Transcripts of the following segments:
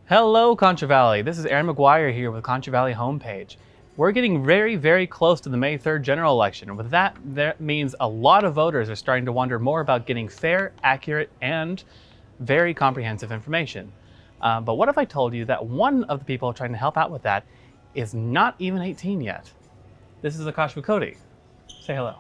Hello, Concho Valley. This is Aaron McGuire here with Concho Valley Homepage. We're getting very, very close to the May 3rd general election. With that means a lot of voters are starting to wonder more about getting fair, accurate, and very comprehensive information. But what if I told you that one of the people trying to help out with that is not even 18 yet? This is Akash Cody. Say hello.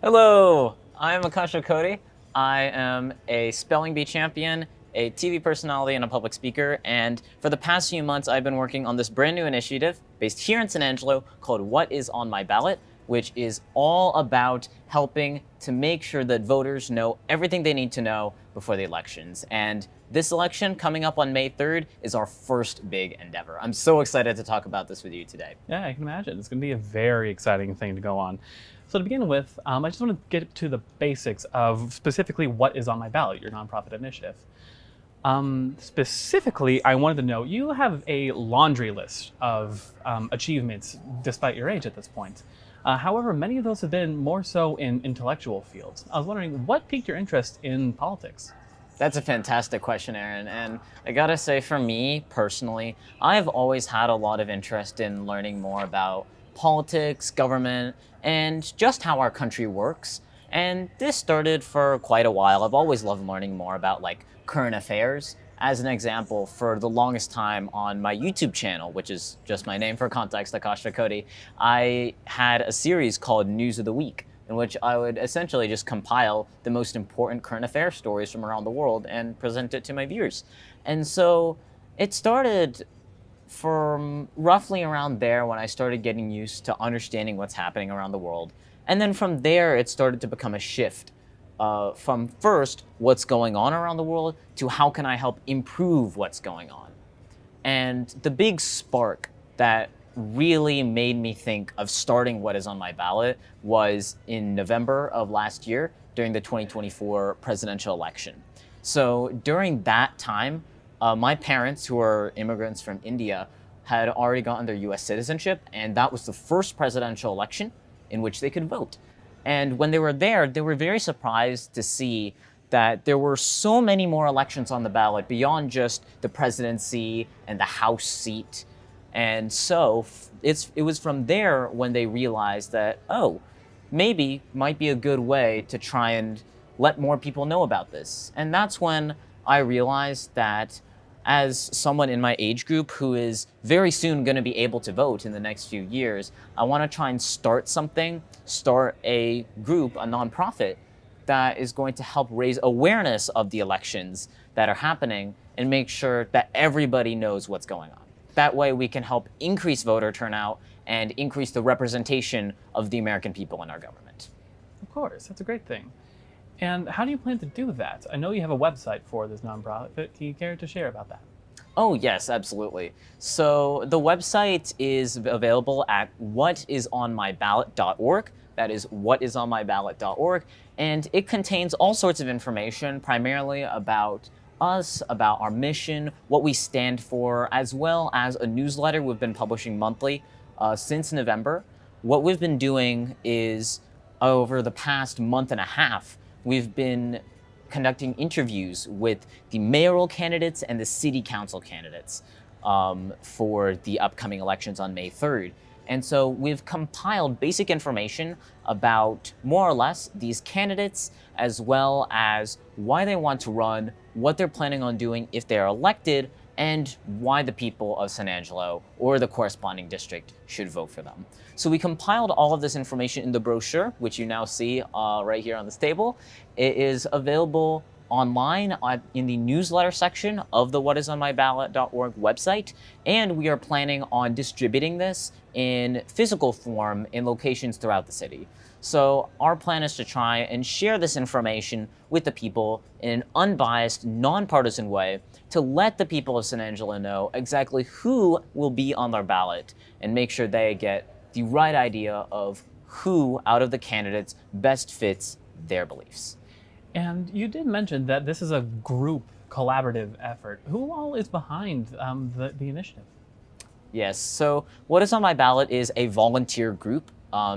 Hello, I'm Concho Cody. I am a spelling bee champion, a TV personality, and a public speaker. And for the past few months, I've been working on this brand new initiative based here in San Angelo called What Is On My Ballot, which is all about helping to make sure that voters know everything they need to know before the elections. And this election coming up on May 3rd is our first big endeavor. I'm so excited to talk about this with you today. Yeah, I can imagine. It's going to be a very exciting thing to go on. So to begin with, I just want to get to the basics of specifically what is on my ballot, your nonprofit initiative. Specifically, I wanted to know, you have a laundry list of achievements despite your age at this point. However, many of those have been more so in intellectual fields. I was wondering, what piqued your interest in politics? That's a fantastic question, Aaron. And I gotta say, for me personally, I've always had a lot of interest in learning more about politics, government, and just how our country works. And this started for quite a while. I've always loved learning more about current affairs. As an example, for the longest time on my YouTube channel, which is just my name for context, Akash Cody, I had a series called News of the Week, in which I would essentially just compile the most important current affairs stories from around the world and present it to my viewers. And so it started from roughly around there when I started getting used to understanding what's happening around the world. And then from there, it started to become a shift from first what's going on around the world to how can I help improve what's going on. And the big spark that really made me think of starting What Is On My Ballot was in November of last year during the 2024 presidential election. So during that time, my parents, who are immigrants from India, had already gotten their US citizenship, and that was the first presidential election in which they could vote. And when they were there, they were very surprised to see that there were so many more elections on the ballot beyond just the presidency and the House seat. And so it was from there when they realized that, oh, maybe might be a good way to try and let more people know about this. And that's when I realized that as someone in my age group who is very soon going to be able to vote in the next few years, I want to try and start a group, a nonprofit that is going to help raise awareness of the elections that are happening and make sure that everybody knows what's going on. That way we can help increase voter turnout and increase the representation of the American people in our government. Of course, that's a great thing. And how do you plan to do that? I know you have a website for this nonprofit. Can you care to share about that? Oh, yes, absolutely. So the website is available at whatisonmyballot.org. That is whatisonmyballot.org. And it contains all sorts of information, primarily about us, about our mission, what we stand for, as well as a newsletter we've been publishing monthly since November. What we've been doing is, over the past month and a half, we've been conducting interviews with the mayoral candidates and the city council candidates for the upcoming elections on May 3rd. And so we've compiled basic information about more or less these candidates, as well as why they want to run, what they're planning on doing if they're elected, and why the people of San Angelo or the corresponding district should vote for them. So we compiled all of this information in the brochure, which you now see right here on this table. It is available online in the newsletter section of the whatisonmyballot.org website, and we are planning on distributing this in physical form in locations throughout the city. So our plan is to try and share this information with the people in an unbiased, nonpartisan way to let the people of San Angelo know exactly who will be on their ballot and make sure they get the right idea of who out of the candidates best fits their beliefs. And you did mention that this is a group collaborative effort. Who all is behind the initiative? Yes, so What Is On My Ballot is a volunteer group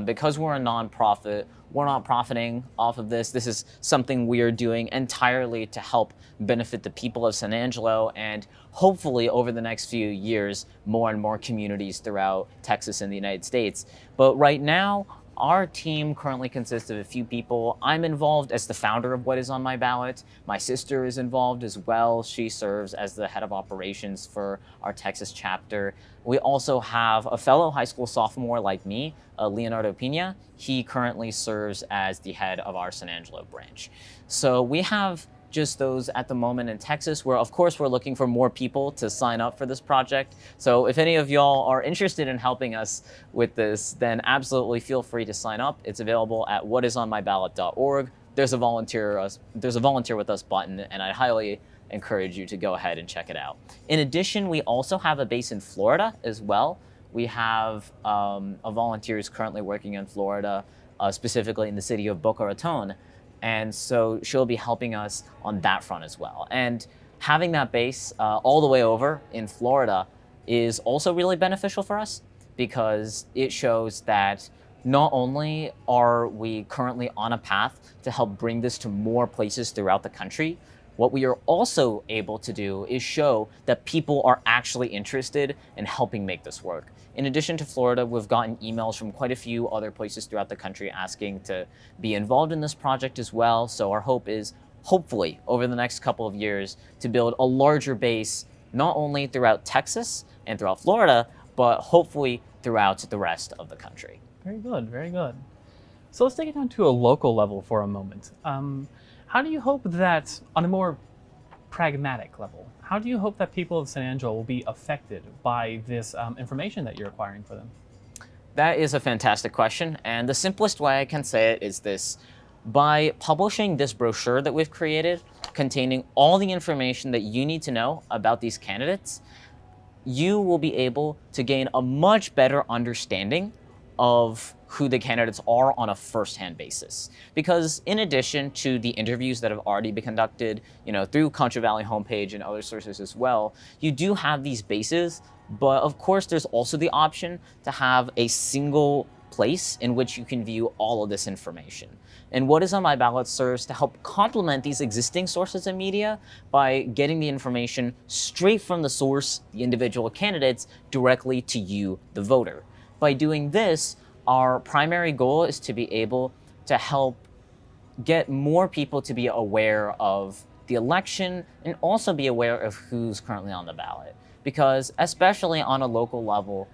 Because we're a nonprofit, we're not profiting off of this. This is something we are doing entirely to help benefit the people of San Angelo and hopefully over the next few years, more and more communities throughout Texas and the United States. But right now, our team currently consists of a few people. I'm involved as the founder of What Is On My Ballot. My sister is involved as well. She serves as the head of operations for our Texas chapter. We also have a fellow high school sophomore like me, Leonardo Pina. He currently serves as the head of our San Angelo branch. So we have just those at the moment in Texas, where of course we're looking for more people to sign up for this project. So if any of y'all are interested in helping us with this, then absolutely feel free to sign up. It's available at whatisonmyballot.org. There's a volunteer with us button, and I highly encourage you to go ahead and check it out. In addition, we also have a base in Florida as well. We have a volunteer who's currently working in Florida, specifically in the city of Boca Raton. And so she'll be helping us on that front as well. And having that base all the way over in Florida is also really beneficial for us because it shows that not only are we currently on a path to help bring this to more places throughout the country, what we are also able to do is show that people are actually interested in helping make this work. In addition to Florida, we've gotten emails from quite a few other places throughout the country asking to be involved in this project as well. So our hope is, hopefully, over the next couple of years, to build a larger base, not only throughout Texas and throughout Florida, but hopefully throughout the rest of the country. Very good, very good. So let's take it down to a local level for a moment. How do you hope that, on a more pragmatic level, how do you hope that people of San Angelo will be affected by this information that you're acquiring for them? That is a fantastic question, and the simplest way I can say it is this. By publishing this brochure that we've created, containing all the information that you need to know about these candidates, you will be able to gain a much better understanding of who the candidates are on a first-hand basis. Because in addition to the interviews that have already been conducted, through Concho Valley Homepage and other sources as well, you do have these bases, but of course there's also the option to have a single place in which you can view all of this information. And What Is On My Ballot serves to help complement these existing sources of media by getting the information straight from the source, the individual candidates, directly to you, the voter. By doing this, our primary goal is to be able to help get more people to be aware of the election and also be aware of who's currently on the ballot. Because especially on a local level,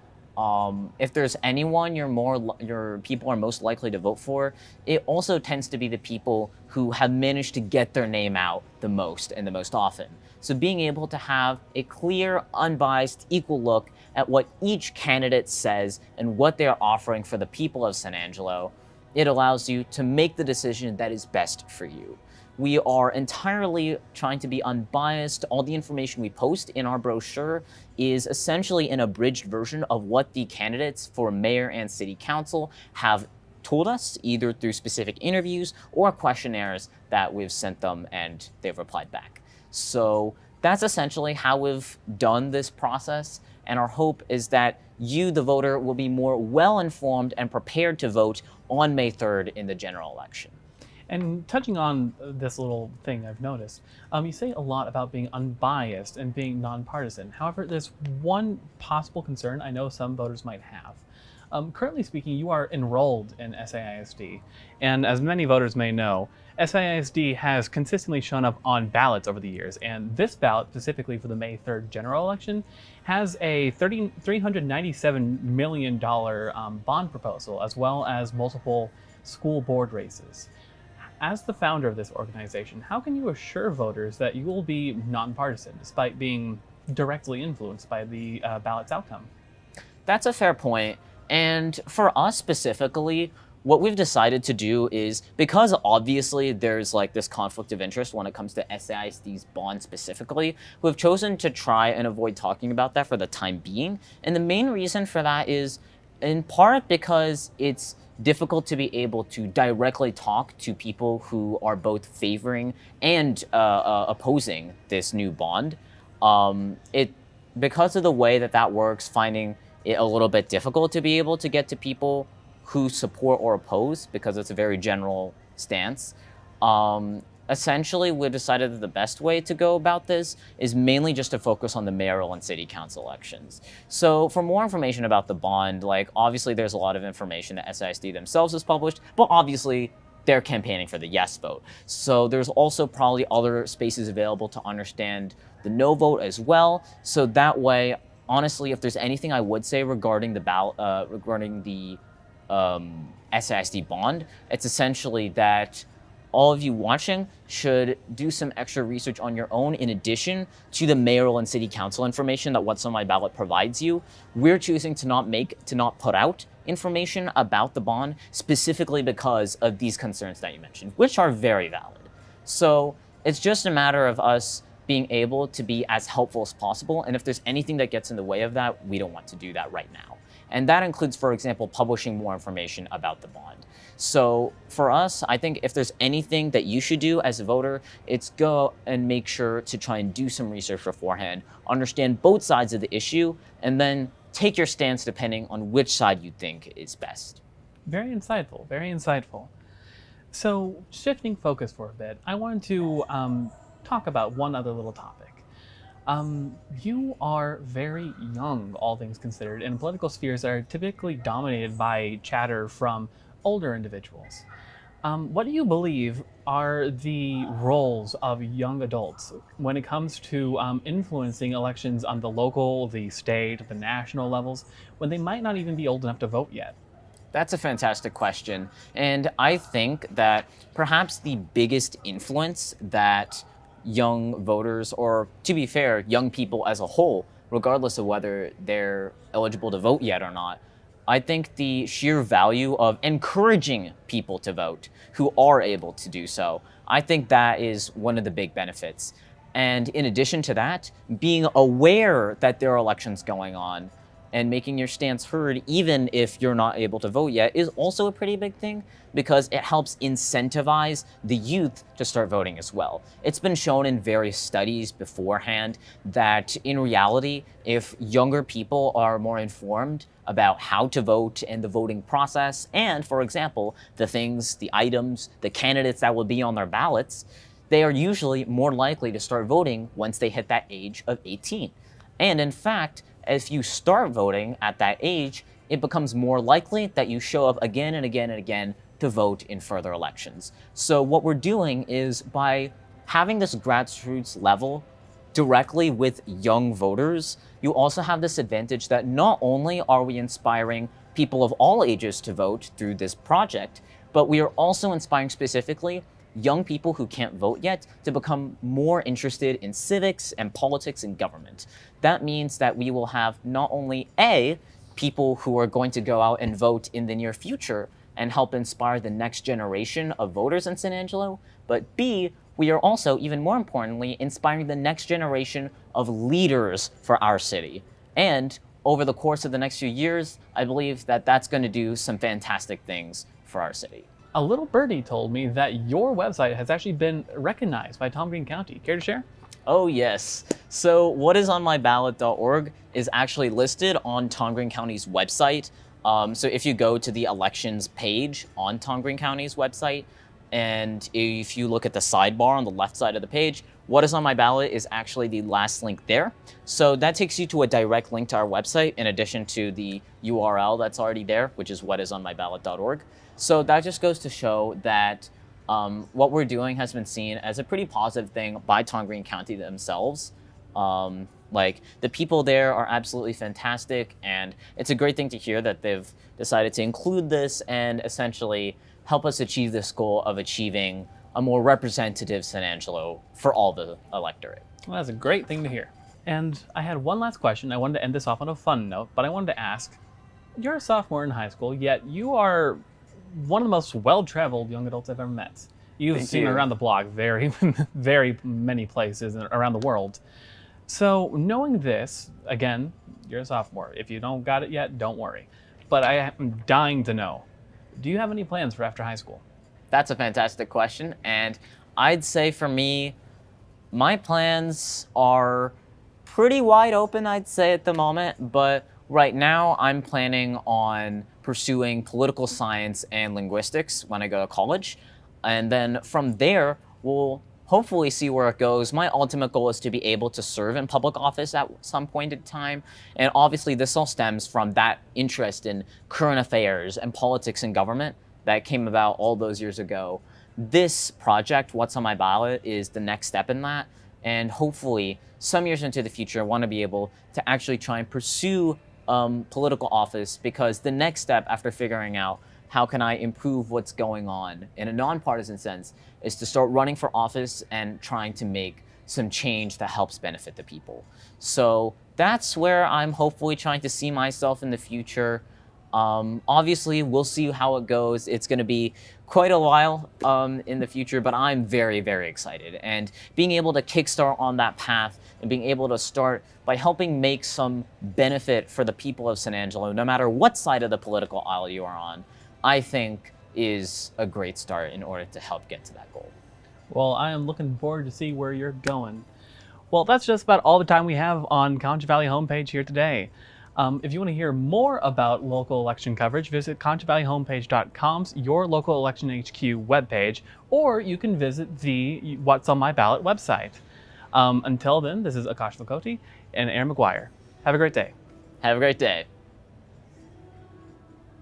if there's anyone your people are most likely to vote for, it also tends to be the people who have managed to get their name out the most and the most often. So being able to have a clear, unbiased, equal look at what each candidate says and what they're offering for the people of San Angelo, it allows you to make the decision that is best for you. We are entirely trying to be unbiased. All the information we post in our brochure is essentially an abridged version of what the candidates for mayor and city council have told us, either through specific interviews or questionnaires that we've sent them and they've replied back. So that's essentially how we've done this process. And our hope is that you, the voter, will be more well-informed and prepared to vote on May 3rd in the general election. And touching on this little thing I've noticed, you say a lot about being unbiased and being nonpartisan. However, there's one possible concern I know some voters might have. Currently speaking, you are enrolled in SAISD, and as many voters may know, SAISD has consistently shown up on ballots over the years, and this ballot, specifically for the May 3rd general election, has a $397 million bond proposal, as well as multiple school board races. As the founder of this organization, how can you assure voters that you will be nonpartisan despite being directly influenced by the ballot's outcome? That's a fair point. And for us specifically, what we've decided to do is, because obviously there's like this conflict of interest when it comes to SAISD's bond specifically, we've chosen to try and avoid talking about that for the time being. And the main reason for that is in part because it's difficult to be able to directly talk to people who are both favoring and opposing this new bond. Because of the way that works, finding it a little bit difficult to be able to get to people who support or oppose, because it's a very general stance. Essentially, we decided that the best way to go about this is mainly just to focus on the mayoral and city council elections. So for more information about the bond, like obviously there's a lot of information that SISD themselves has published, but obviously they're campaigning for the yes vote. So there's also probably other spaces available to understand the no vote as well. So that way, honestly, if there's anything I would say regarding the ballot, regarding the SISD bond, it's essentially that all of you watching should do some extra research on your own in addition to the mayoral and city council information that What's on My Ballot provides you. We're choosing to not put out information about the bond specifically because of these concerns that you mentioned, which are very valid. So it's just a matter of us being able to be as helpful as possible. And if there's anything that gets in the way of that, we don't want to do that right now. And that includes, for example, publishing more information about the bond. So for us, I think if there's anything that you should do as a voter, it's go and make sure to try and do some research beforehand, understand both sides of the issue, and then take your stance depending on which side you think is best. Very insightful, very insightful. So shifting focus for a bit, I wanted to talk about one other little topic. You are very young, all things considered, in political spheres that are typically dominated by chatter from older individuals. What do you believe are the roles of young adults when it comes to influencing elections on the local, the state, the national levels, when they might not even be old enough to vote yet? That's a fantastic question. And I think that perhaps the biggest influence that young voters, or to be fair, young people as a whole, regardless of whether they're eligible to vote yet or not, I think the sheer value of encouraging people to vote who are able to do so, I think that is one of the big benefits. And in addition to that, being aware that there are elections going on and making your stance heard, even if you're not able to vote yet, is also a pretty big thing because it helps incentivize the youth to start voting as well. It's been shown in various studies beforehand that in reality, if younger people are more informed about how to vote and the voting process, and for example, the things, the items, the candidates that will be on their ballots, they are usually more likely to start voting once they hit that age of 18. And in fact, if you start voting at that age, it becomes more likely that you show up again and again and again to vote in further elections. So what we're doing is by having this grassroots level directly with young voters, you also have this advantage that not only are we inspiring people of all ages to vote through this project, but we are also inspiring specifically young people who can't vote yet to become more interested in civics and politics and government. That means that we will have not only A, people who are going to go out and vote in the near future and help inspire the next generation of voters in San Angelo, but B, we are also, even more importantly, inspiring the next generation of leaders for our city. And over the course of the next few years, I believe that that's going to do some fantastic things for our city. A little birdie told me that your website has actually been recognized by Tom Green County. Care to share? Oh yes. So whatisonmyballot.org is actually listed on Tom Green County's website. So if you go to the elections page on Tom Green County's website, and if you look at the sidebar on the left side of the page, What Is On My Ballot is actually the last link there. So that takes you to a direct link to our website in addition to the URL that's already there, which is whatisonmyballot.org. So that just goes to show that what we're doing has been seen as a pretty positive thing by Tom Green County themselves. Like the people there are absolutely fantastic, and it's a great thing to hear that they've decided to include this and essentially help us achieve this goal of achieving a more representative San Angelo for all the electorate. Well, that's a great thing to hear. And I had one last question. I wanted to end this off on a fun note, but I wanted to ask, you're a sophomore in high school, yet you are one of the most well-traveled young adults I've ever met. You've seen around the block very, very many places around the world. So knowing this, again, you're a sophomore. If you don't got it yet, don't worry. But I am dying to know, do you have any plans for after high school? That's a fantastic question. And I'd say for me, my plans are pretty wide open, I'd say at the moment. But Right now, I'm planning on pursuing political science and linguistics when I go to college. And then from there, we'll hopefully see where it goes. My ultimate goal is to be able to serve in public office at some point in time. And obviously, this all stems from that interest in current affairs and politics and government that came about all those years ago. This project, What's on My Ballot, is the next step in that. And hopefully, some years into the future, I want to be able to actually try and pursue political office, because the next step after figuring out how can I improve what's going on in a nonpartisan sense is to start running for office and trying to make some change that helps benefit the people. So that's where I'm hopefully trying to see myself in the future. Obviously, we'll see how it goes. It's going to be quite a while in the future, but I'm very, very excited. And being able to kickstart on that path and being able to start by helping make some benefit for the people of San Angelo, no matter what side of the political aisle you are on, I think is a great start in order to help get to that goal. Well, I am looking forward to see where you're going. Well, that's just about all the time we have on Concho Valley Homepage here today. If you want to hear more about local election coverage, visit ConchoValleyHomepage.com's Your Local Election HQ webpage, or you can visit the What's on My Ballot website. Until then, this is Akash Lakoti and Aaron McGuire. Have a great day. Have a great day.